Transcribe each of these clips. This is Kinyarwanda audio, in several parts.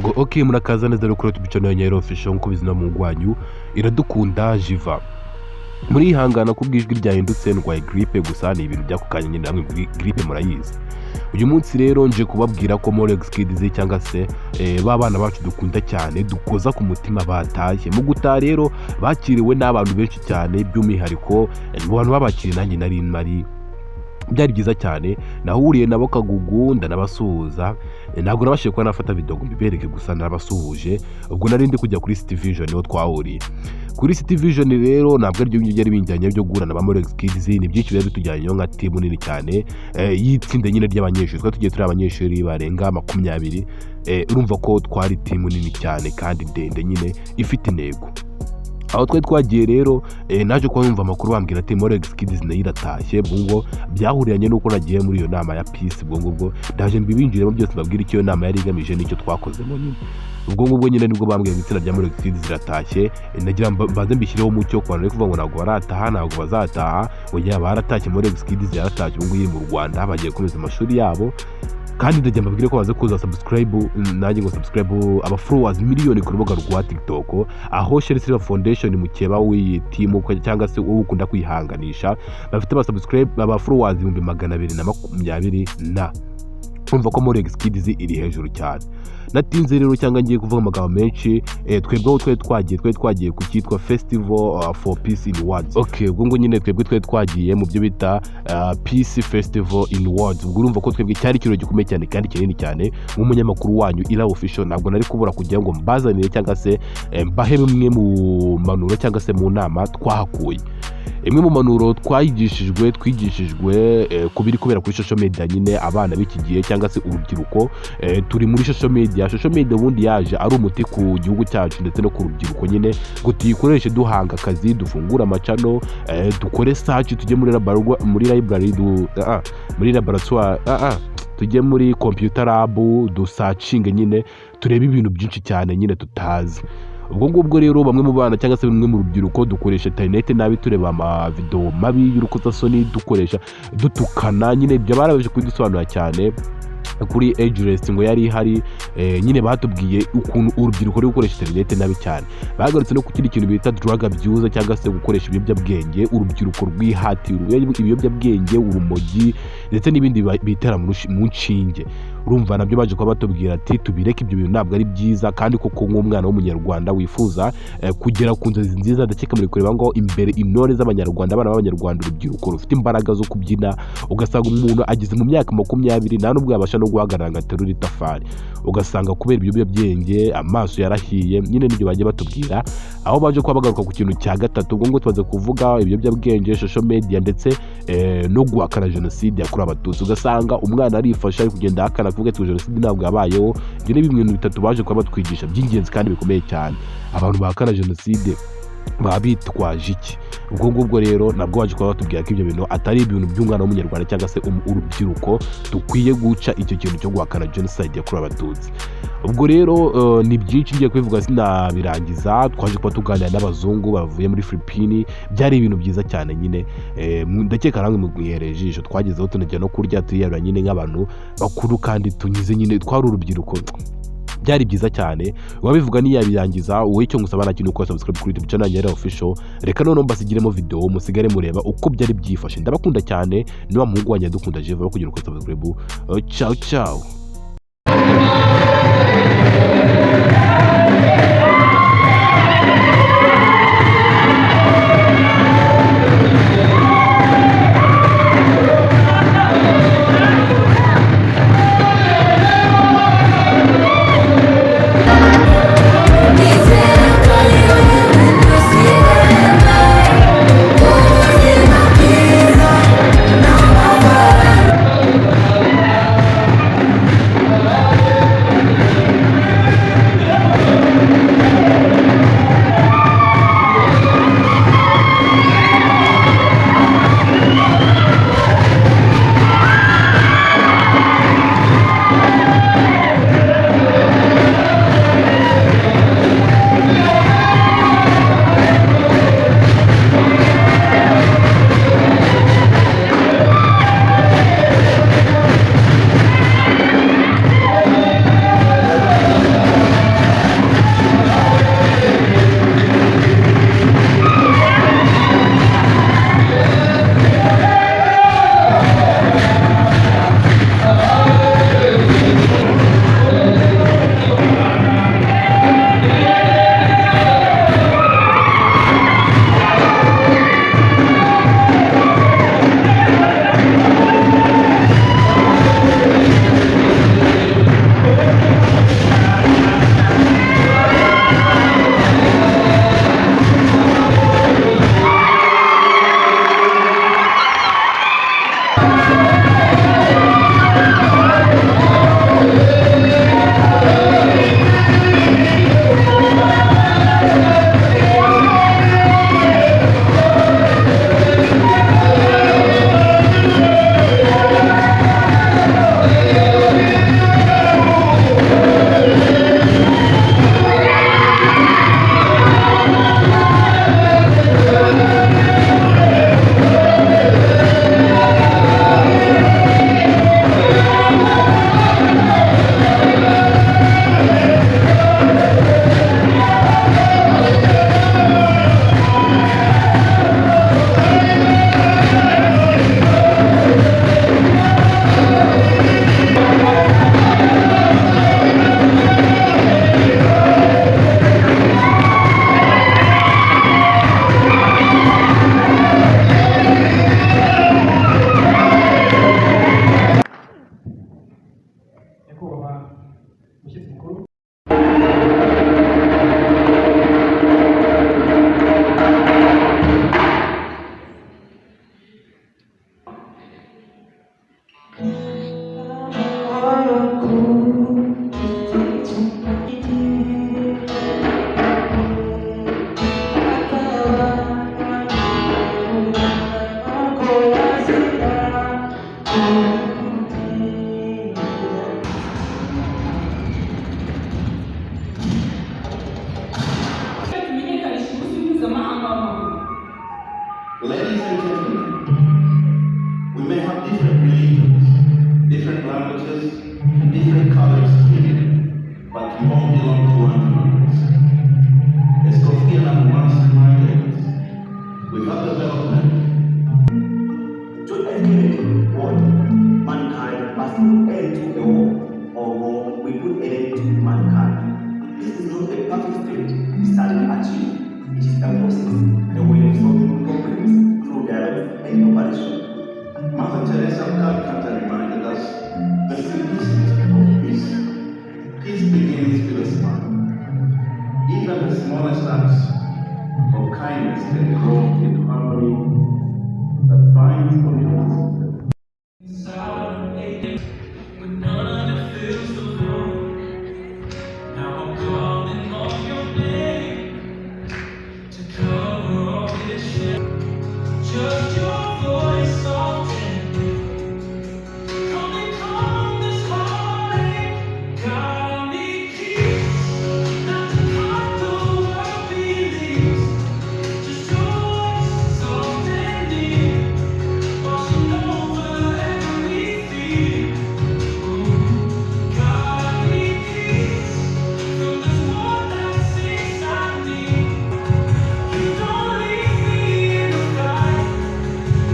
ngo okay murakaza neza rero kuri tubica nayo nyero official nko bizina mu ngwanyu iradukunda jiva muri ihangana ku bwijwi ryahindutse ndwaye grippe gusa ni ibintu byakukanye nyine namwe grippe murayizi. Uyu munsi rero nje kubabwira ko Moriox Kids cyangwa se babana bacu dukunda cyane dukoza ku mutima batashye mu gutaha rero bakiriwe n'abantu benshi cyane by'umwihariko mu bantu babakiriye nanjye nari mari byari byiza cyane nahuriye nabo Kagugu ndanabasuhuza ntabwo nabashije kuba nafata video ngo mbibereke gusa narabasuhuje ubwo nari ndi kujya kuri City Vision niho twahuriye kuri City Vision rero ntabwo ari byo byari binjyanye byo gurana ba Moriox Kids ni byinshi bari bitujyanye nka team nini cyane yitsinde nyine ry'abanyeshuri twa tugiye turi abanyeshuri barenga 20 urumva ko twari team nini cyane kandi ndende nyine ifite intego. Aho twagiye rero naje kuba yumva amakuru bambwira ati Moriox Kids nayo iratashye bungo byahuriranye nuko nagiye muri iyo nama ya peace bungo ndaje mbibinjiremo byose babwira icyo nama yari igamije n'icyo twakozemo nyine ubwo nyine nibwo bambwiye itsinda rya Moriox Kids ziratashye nagira mbaze mbishyireho umucyo ku bantu kuvuga ngo ntabwo barataha ntabwo bazataha oya baratashye Moriox Kids yaratashye ubwo yiri mu Rwanda bagiye komeza amashuri yabo kandi ndagira mbabwire ko baze kuza subscribe nanjye ngo subscribe aba followers miliyoni ku rubuga rwa TikTok aho Celebretation Foundation mukeba w'iyi team cyangwa se uwo ukunda kwihanganisha bafite ba subscribe aba followers 220 na umva ko Moriox Kids iri hejuru cyane. Natinze rero cyangwa ngiye kuvuga amagambo menshi twebweho twagiye ku cyitwa Festival for Peace in Words. Okay ubwo nyine twebwe twagiye mu byo bita Peace Festival in Words. Ubwo urumva ko twebwe cyari kirori gikomeye cyane kandi kinini cyane mu munyamakuru wanyu ira official ntabwo nari kubura kugira ngo mbazanire cyangwa se mbahe bimwe mu manuro cyangwa se mu nama twahakuye. Imwe mu manuro twigishijwe kubiri kubera kuri social media nyine abana b'iki gihe cyangwa se urubyiruko turi muri social media ubundi yaje ari umuti ku gihugu cyacu ndetse no ku rubyiruko nyine ngo tuyikoreshe duhanga akazi dufungura amacano dukore search tujye muri library muri laboratoire tujye muri computer lab dusearching nyine turebe ibintu byinshi cyane nyine tutazi. Ubwo ngubwo rero bamwe mu bana cyangwa se bimwe mu rubyiruko dukoresha internet nabi tureba ama video mabi y'urukozasoni dukoresha dutukana nyine ibyo barabeje kudusobanura cyane kuri ageless ngo yari hari nyine batubwiye ukuntu urubyiruko rwo gukoresha internet nabi cyane bagarutse no kukiri ikintu bita drug abuse cyangwa se gukoresha ibiyobyabwenge urubyiruko rwihati ibiyobyabwenge urumogi ndetse n'ibindi bitera mu nshinge urumva nabyo baje kuba batubwira ati tubireke ibyo bintu ntabwo ari byiza kandi koko nk'umwana w'umunyarwanda wifuza kugera ku nzozi nziza ndakeka muri kureba ngo imbere intore z'abanyarwanda abana b'abanyarwanda urubyiruko rufite imbaraga zo kubyina ugasanga umuntu ageze mu myaka 20 nta nubwo yabasha no guhagarara ngo aterure itafari ugasanga kubera ibiyobyabwenge amaso yarahiye nyine nibyo bagiye batubwira aho baje kuba bagaruka ku kintu cya gatatu ubwo ngo tubaze kuvuga ibiyobyabwenge social media ndetse no guhakana jenoside yakorewe abatutsi ugasanga umwana arifasha ari kugenda ahakana kuvuga ati jenoside ntabwo yabayeho ibyo ni bimwe mu bitatu baje kuba batwigisha by'ingenzi kandi bikomeye cyane abantu bahakana jenoside baba bitwaje iki ubwo ngubwo rero nabwo baje kuba batubwira ko ibyo bintu atari ibintu by'umwana w'umunyarwanda cyangwa se urubyiruko dukwiye guca icyo kintu cyo guhakana genocide yakorewe abatutsi. Ubwo rero ni byinshi ngiye kubivuga sinabirangiza twaje kuba tuganira n'abazungu bavuye muri Philippines byari ibintu byiza cyane nyine ndakeka namwe mwihereye ijisho twagezeho tunajya no kurya tuyarura nyine nk'abantu bakuru kandi tunyize nyine twari urubyiruko byari byiza cyane wabivuga niyabirangiza wowe icyo ngusaba na kintu ko subscribe kuri YouTube channel ya official reka none mbasigiremo video musigare mureba uko byari byifashe ndabakunda cyane niba muhungu wanjye dukunda Jeva kugira uko subscribe ciao Ladies and gentlemen, we may have different religions, different languages, and different colors of skin, but we all belong to one planet. As Kofi Annan once reminded us, without development, to eliminate war, mankind must put end to the war, or war will put end to mankind. This is not a perfect state we suddenly achieve. It is a process, a way of solving problems through dialogue and cooperation. Mother Teresa of Calcutta reminded us the simplicity of peace. Peace begins with a smile. Even the smallest acts of kindness can grow into harmony that binds communities. When none of it feels so wrong. Now I'm calling on your name to cover all this shit. Just your voice often. Come and calm this heartache. God, I need peace. Not to cut the world believes. Just your voice soft and deep. Washing over every fear. God, I need peace from this war that's inside me. You don't leave me in the fight.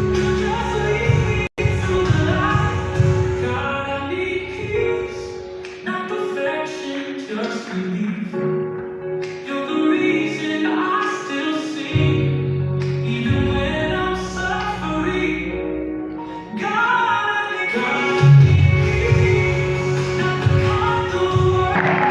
You just lead me through the light. God, I need peace, not perfection, just relief. You're the reason I still sing, even when I'm suffering. God, I need peace, not to cut the world.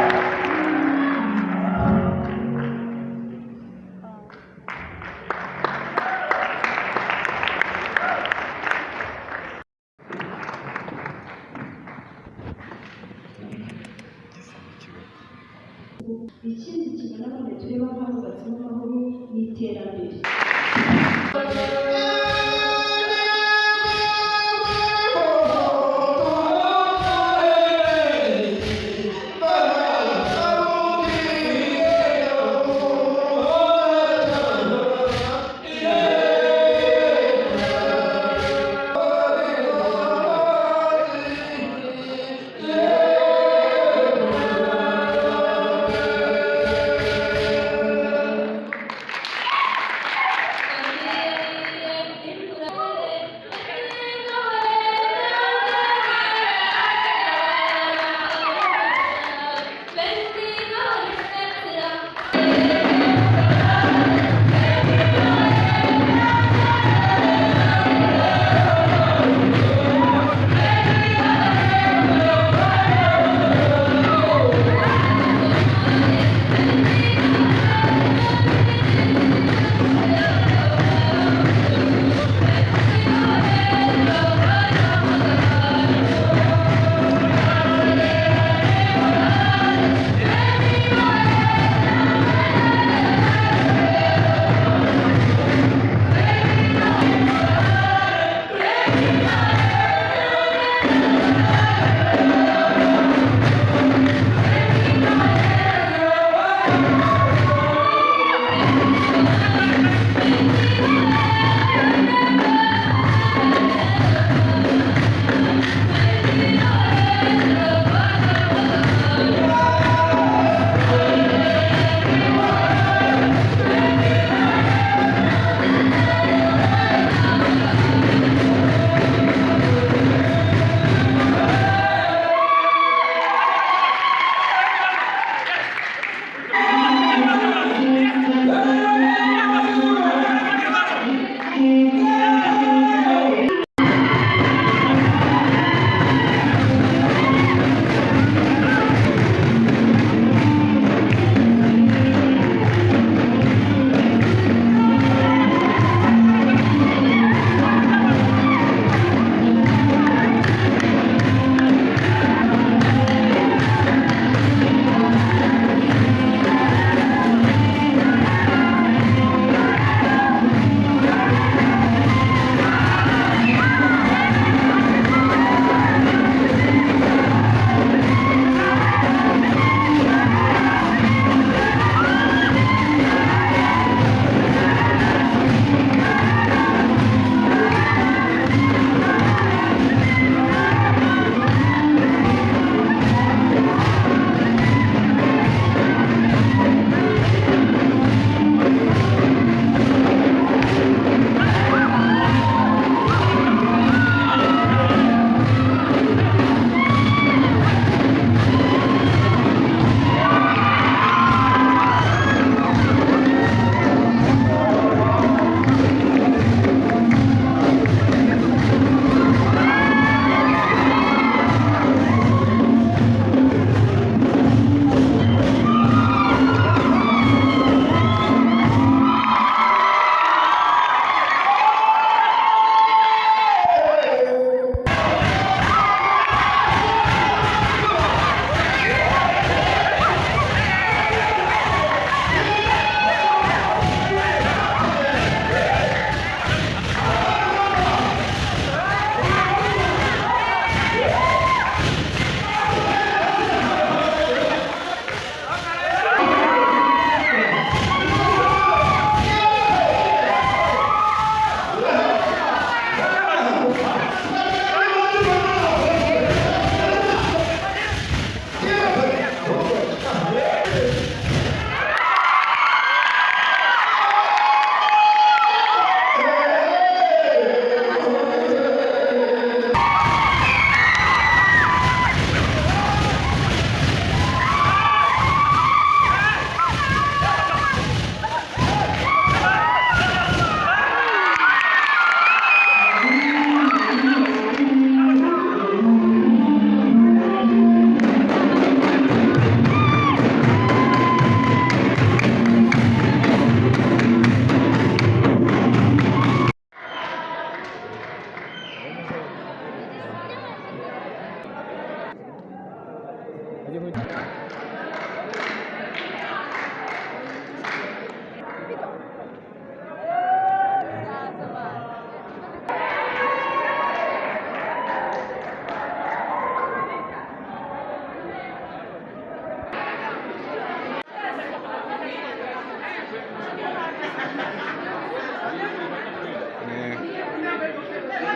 ikindi kintu nanone tureba nk'abubatsemo amahoro ni iterambere.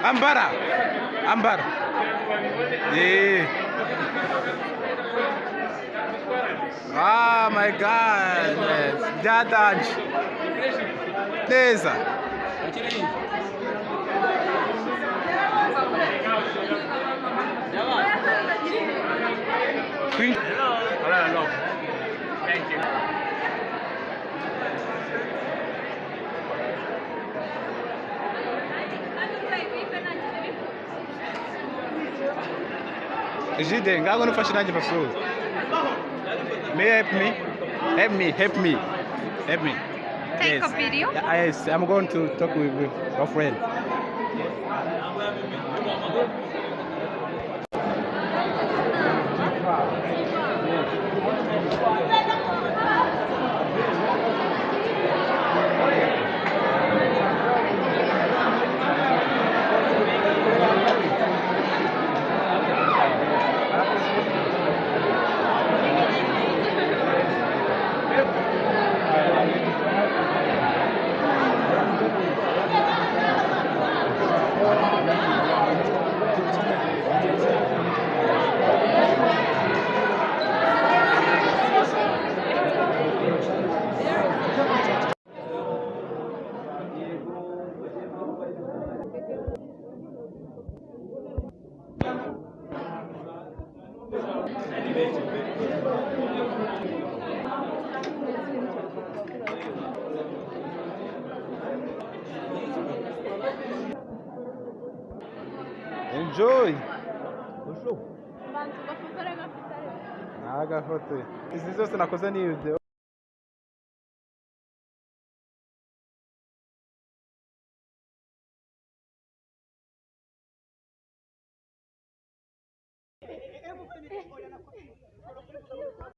Ambara. Ambara. Yeah. Oh my God. Jadaj. Neza. Hello. Thank you. Jide, ngaho nufashe nanjye basuhuze. May you help me? Help me. Take a video? Yes, I'm going to talk with your friend. Enjoy. Agafoto. Izi zose nakoze ni video.